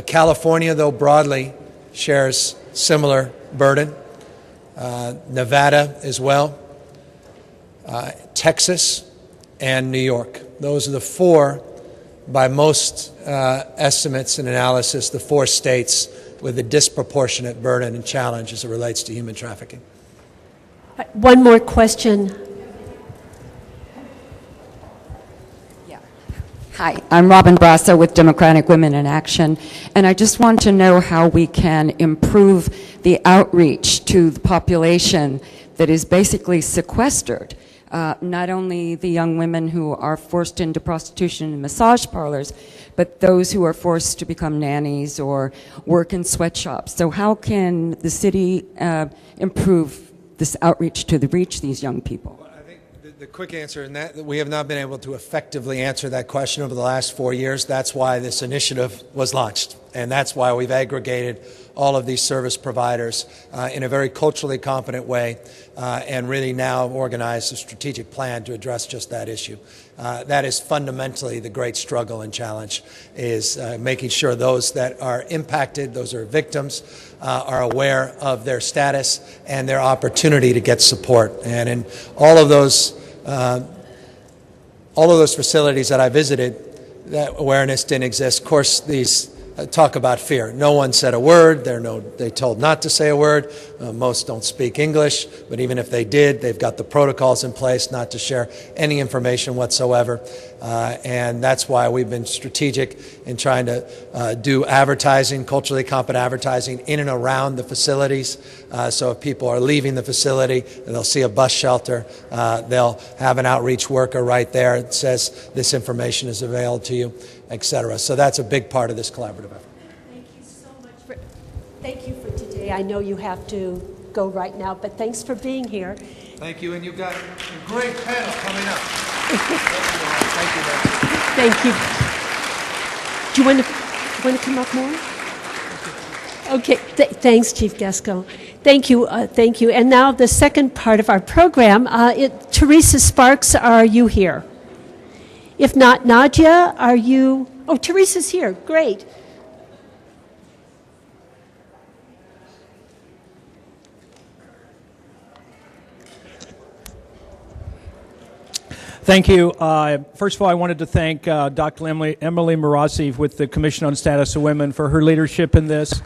[SPEAKER 2] California, though, broadly shares similar burden. Nevada as well, Texas, and New York. Those are the four, by most estimates and analysis, the four states with a disproportionate burden and challenge as it relates to human trafficking.
[SPEAKER 1] One more question.
[SPEAKER 10] Hi, I'm Robin Brasso with Democratic Women in Action, and I just want to know how we can improve the outreach to the population that is basically sequestered, not only the young women who are forced into prostitution and massage parlors, but those who are forced to become nannies or work in sweatshops. So how can the city improve this outreach to reach these young people?
[SPEAKER 2] The quick answer in that we have not been able to effectively answer that question over the last 4 years. That's why this initiative was launched, and that's why we've aggregated all of these service providers in a very culturally competent way and really now organized a strategic plan to address just that issue. That is fundamentally the great struggle and challenge, is making sure those that are impacted, those are victims, are aware of their status and their opportunity to get support. And in all of those facilities that I visited, that awareness didn't exist. Of course, these talk about fear. No one said a word. They're told not to say a word. Most don't speak English, but even if they did, they've got the protocols in place not to share any information whatsoever. And that's why we've been strategic in trying to do advertising, culturally competent advertising in and around the facilities. So if people are leaving the facility, they'll see a bus shelter. They'll have an outreach worker right there that says this information is available to you, et cetera. So that's a big part of this collaborative effort.
[SPEAKER 1] Thank you so much thank you for today. I know you have to go right now, but thanks for being here.
[SPEAKER 2] Thank you, and you've got a great panel coming up. Thank you, man.
[SPEAKER 1] Thank you. Do you want to come up more? Okay. Thanks, Chief Gascon. Thank you. Thank you. And now the second part of our program. Teresa Sparks, are you here? If not, Nadia, are you? Oh, Teresa's here. Great.
[SPEAKER 11] Thank you. First of all, I wanted to thank Dr. Emily Marassi with the Commission on Status of Women for her leadership in this.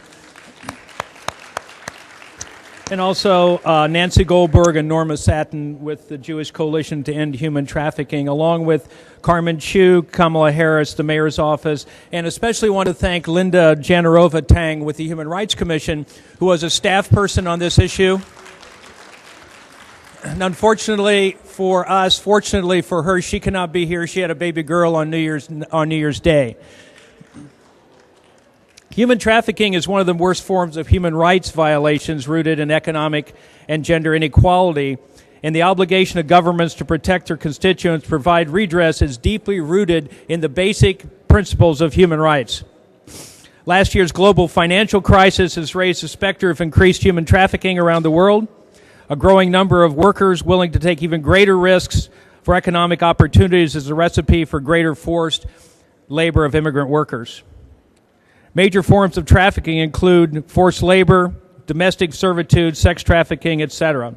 [SPEAKER 11] And also Nancy Goldberg and Norma Satin with the Jewish Coalition to End Human Trafficking, along with Carmen Chu, Kamala Harris, the Mayor's Office, and especially want to thank Linda Janarova Tang with the Human Rights Commission, who was a staff person on this issue. And unfortunately for us, fortunately for her, she cannot be here. She had a baby girl on New Year's Day. Human trafficking is one of the worst forms of human rights violations rooted in economic and gender inequality, and the obligation of governments to protect their constituents, provide redress, is deeply rooted in the basic principles of human rights. Last year's global financial crisis has raised the specter of increased human trafficking around the world. A growing number of workers willing to take even greater risks for economic opportunities is a recipe for greater forced labor of immigrant workers. Major forms of trafficking include forced labor, domestic servitude, sex trafficking, etc.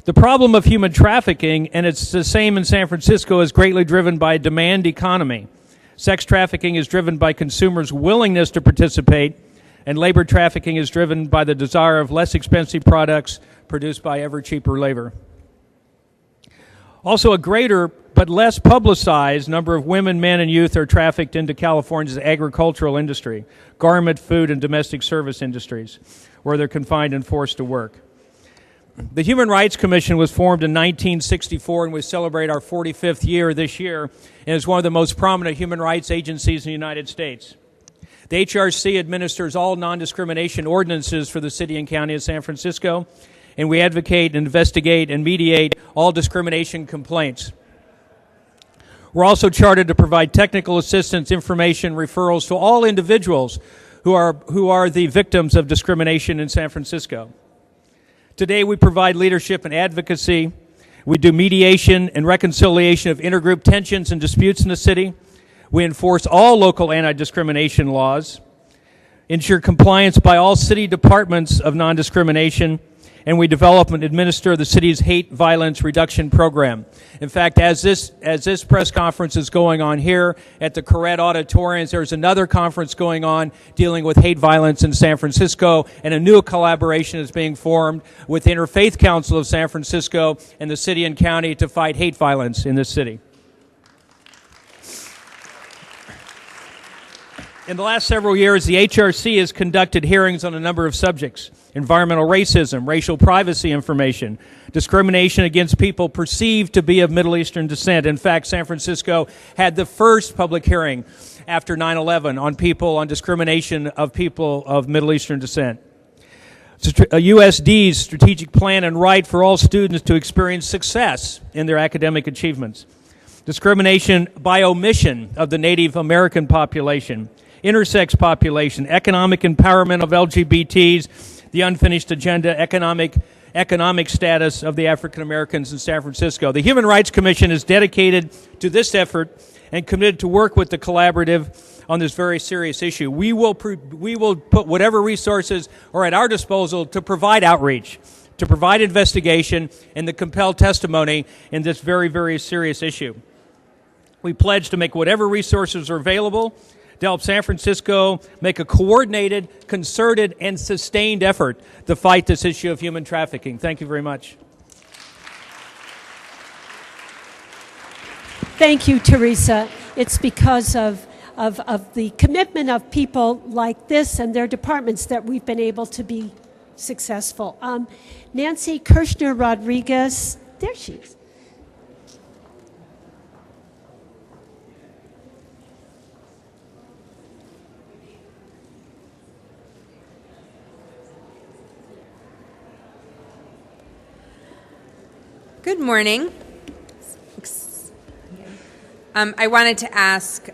[SPEAKER 11] The problem of human trafficking, and it's the same in San Francisco, is greatly driven by a demand economy. Sex trafficking is driven by consumers' willingness to participate, and labor trafficking is driven by the desire of less expensive products produced by ever cheaper labor. Also, a greater but less publicized number of women, men, and youth are trafficked into California's agricultural industry, garment, food, and domestic service industries, where they're confined and forced to work. The Human Rights Commission was formed in 1964, and we celebrate our 45th year this year, and is one of the most prominent human rights agencies in the United States. The HRC administers all non-discrimination ordinances for the city and county of San Francisco, and we advocate, investigate, and mediate all discrimination complaints. We're also chartered to provide technical assistance, information, referrals to all individuals who are the victims of discrimination in San Francisco. Today, we provide leadership and advocacy. We do mediation and reconciliation of intergroup tensions and disputes in the city. We enforce all local anti-discrimination laws, ensure compliance by all city departments of non-discrimination, and we develop and administer the city's hate violence reduction program. In fact, as this press conference is going on here at the Corrette Auditorium, there's another conference going on dealing with hate violence in San Francisco, and a new collaboration is being formed with the Interfaith Council of San Francisco and the city and county to fight hate violence in this city. In the last several years, the HRC has conducted hearings on a number of subjects: environmental racism, racial privacy information, discrimination against people perceived to be of Middle Eastern descent. In fact, San Francisco had the first public hearing after 9/11 on discrimination of people of Middle Eastern descent. USD's strategic plan and right for all students to experience success in their academic achievements. Discrimination by omission of the Native American population, intersex population, economic empowerment of LGBTs, the unfinished agenda, economic status of the African Americans in San Francisco. The Human Rights Commission is dedicated to this effort and committed to work with the collaborative on this very serious issue. We will put whatever resources are at our disposal to provide outreach, to provide investigation, and to compel testimony in this very, very serious issue. We pledge to make whatever resources are available to help San Francisco make a coordinated, concerted, and sustained effort to fight this issue of human trafficking. Thank you very much.
[SPEAKER 1] Thank you, Teresa. It's because of the commitment of people like this and their departments that we've been able to be successful. Nancy Kirshner-Rodriguez, there she is.
[SPEAKER 12] Good morning. I wanted to ask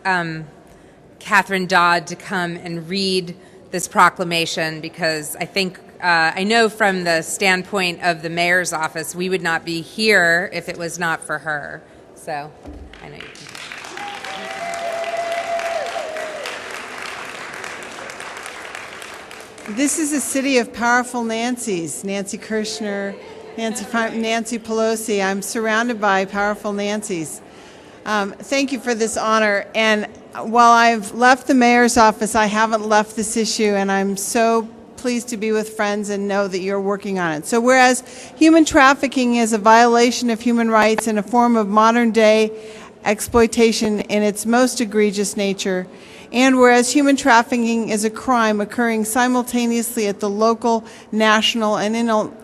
[SPEAKER 12] Catherine Dodd to come and read this proclamation because I think, I know from the standpoint of the mayor's office, we would not be here if it was not for her. So I know you can.
[SPEAKER 13] This is a city of powerful Nancys. Nancy Kirshner Nancy Pelosi. I'm surrounded by powerful Nancys. Thank you for this honor. And while I've left the mayor's office, I haven't left this issue, and I'm so pleased to be with friends and know that you're working on it. So whereas human trafficking is a violation of human rights and a form of modern-day exploitation in its most egregious nature, and whereas human trafficking is a crime occurring simultaneously at the local, national, and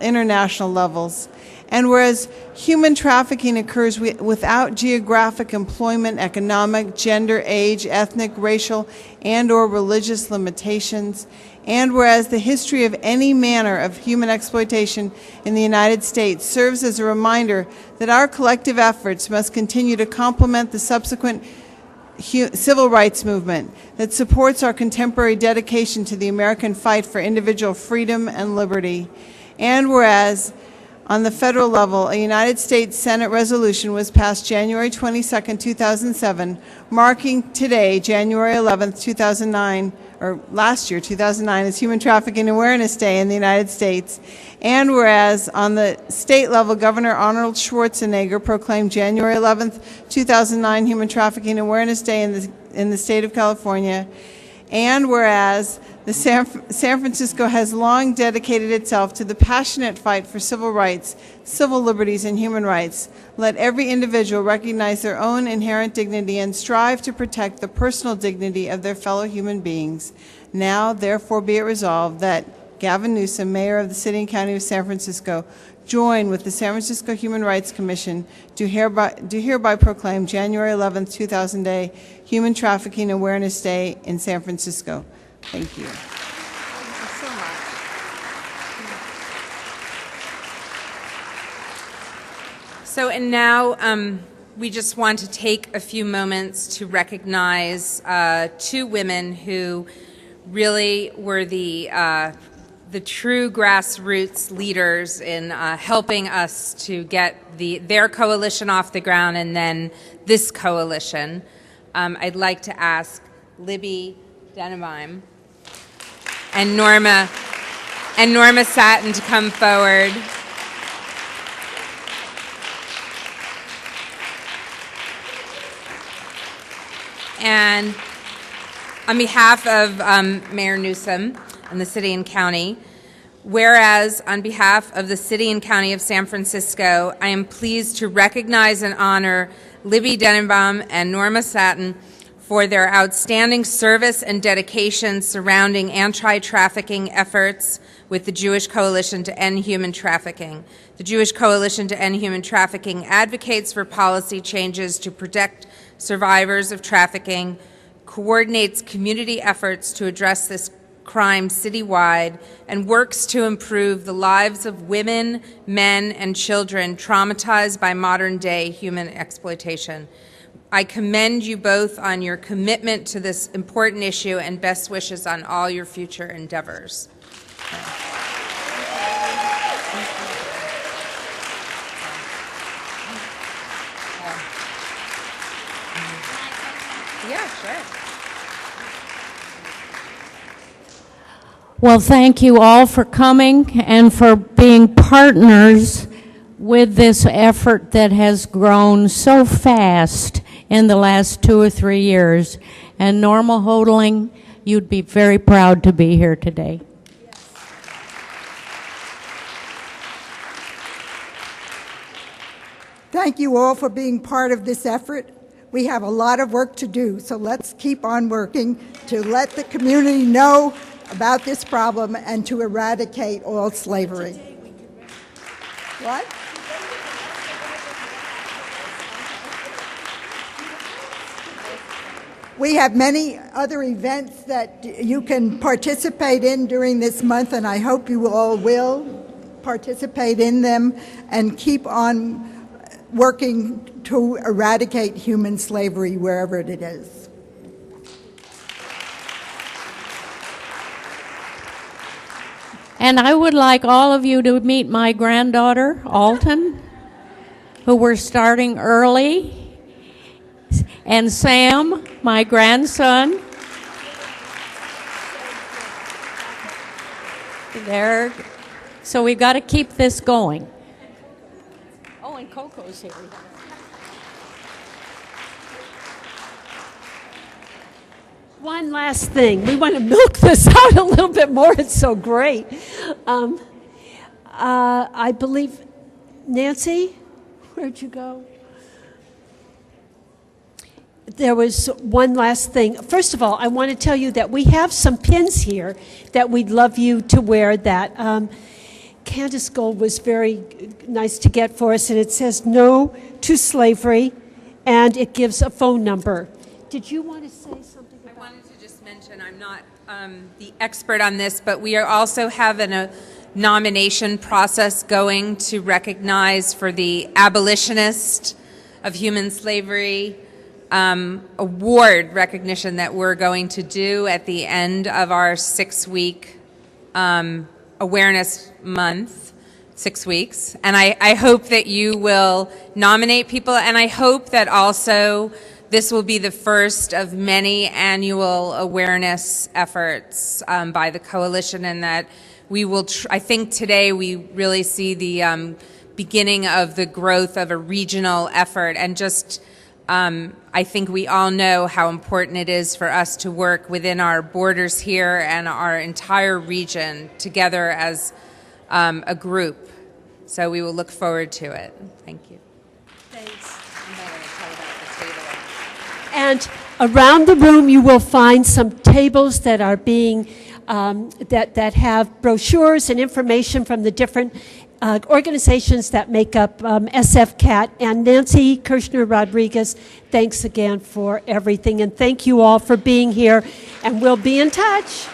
[SPEAKER 13] international levels, and whereas human trafficking occurs without geographic, employment, economic, gender, age, ethnic, racial, and/or religious limitations, and whereas the history of any manner of human exploitation in the United States serves as a reminder that our collective efforts must continue to complement the subsequent civil rights movement that supports our contemporary dedication to the American fight for individual freedom and liberty. And whereas on the federal level, a United States Senate resolution was passed January 22, 2007, marking today, January 11, 2009, or last year, 2009, as Human Trafficking Awareness Day in the United States. And whereas on the state level, Governor Arnold Schwarzenegger proclaimed January 11, 2009, Human Trafficking Awareness Day in the state of California. And whereas the San Francisco has long dedicated itself to the passionate fight for civil rights, civil liberties, and human rights, let every individual recognize their own inherent dignity and strive to protect the personal dignity of their fellow human beings. Now, therefore, be it resolved that Gavin Newsom, Mayor of the City and County of San Francisco, join with the San Francisco Human Rights Commission to hereby proclaim January 11, 2000 Day Human Trafficking Awareness Day in San Francisco. Thank you. Thank you so much.
[SPEAKER 12] So, and now we just want to take a few moments to recognize two women who really were the true grassroots leaders in helping us to get their coalition off the ground and then this coalition. I'd like to ask Libby Denenbaum and Norma Satin to come forward. And on behalf of Mayor Newsom and the City and County, whereas on behalf of the City and County of San Francisco, I am pleased to recognize and honor Libby Denenbaum and Norma Satin for their outstanding service and dedication surrounding anti-trafficking efforts with the Jewish Coalition to End Human Trafficking. The Jewish Coalition to End Human Trafficking advocates for policy changes to protect survivors of trafficking, coordinates community efforts to address this crime citywide, and works to improve the lives of women, men, and children traumatized by modern-day human exploitation. I commend you both on your commitment to this important issue and best wishes on all your future endeavors. Yeah, sure.
[SPEAKER 14] Well, thank you all for coming and for being partners with this effort that has grown so fast in the last 2 or 3 years. And Norma Hodling, you'd be very proud to be here today.
[SPEAKER 15] Thank you all for being part of this effort. We have a lot of work to do, so let's keep on working to let the community know about this problem and to eradicate all slavery. What? We have many other events that you can participate in during this month, and I hope you all will participate in them and keep on working to eradicate human slavery wherever it is.
[SPEAKER 14] And I would like all of you to meet my granddaughter, Alton, who we're starting early, and Sam, my grandson. There. So we've got to keep this going. and Coco's here.
[SPEAKER 1] One last thing. We want to milk this out a little bit more. It's so great. I believe, Nancy, where'd you go? There was one last thing. First of all, I want to tell you that we have some pins here that we'd love you to wear that Candace Gold was very nice to get for us, and it says no to slavery, and it gives a phone number. Did you want to say something about
[SPEAKER 12] I wanted to just mention, I'm not the expert on this, but we are also having a nomination process going to recognize for the abolitionist of human slavery award recognition that we're going to do at the end of our 6-week awareness month, 6 weeks. And I hope that you will nominate people, and I hope that also this will be the first of many annual awareness efforts by the coalition, and that we will, I think today we really see the beginning of the growth of a regional effort, and just I think we all know how important it is for us to work within our borders here and our entire region together as a group. So we will look forward to it. Thank you.
[SPEAKER 1] Thanks. And around the room, you will find some tables that are being that have brochures and information from the different organizations that make up SFCAT. And Nancy Kirshner-Rodriguez, thanks again for everything. And thank you all for being here. And we'll be in touch.